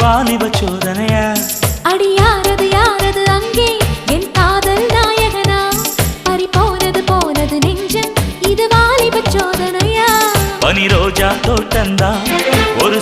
வாலிப சோதனையா அடி யாரது யாரது அங்கே என் காதல் நாயகனா பறி போனது போனது நெஞ்சம் இது வாலிப சோதனையா பனி ரோஜா தோட்டந்தா ஒரு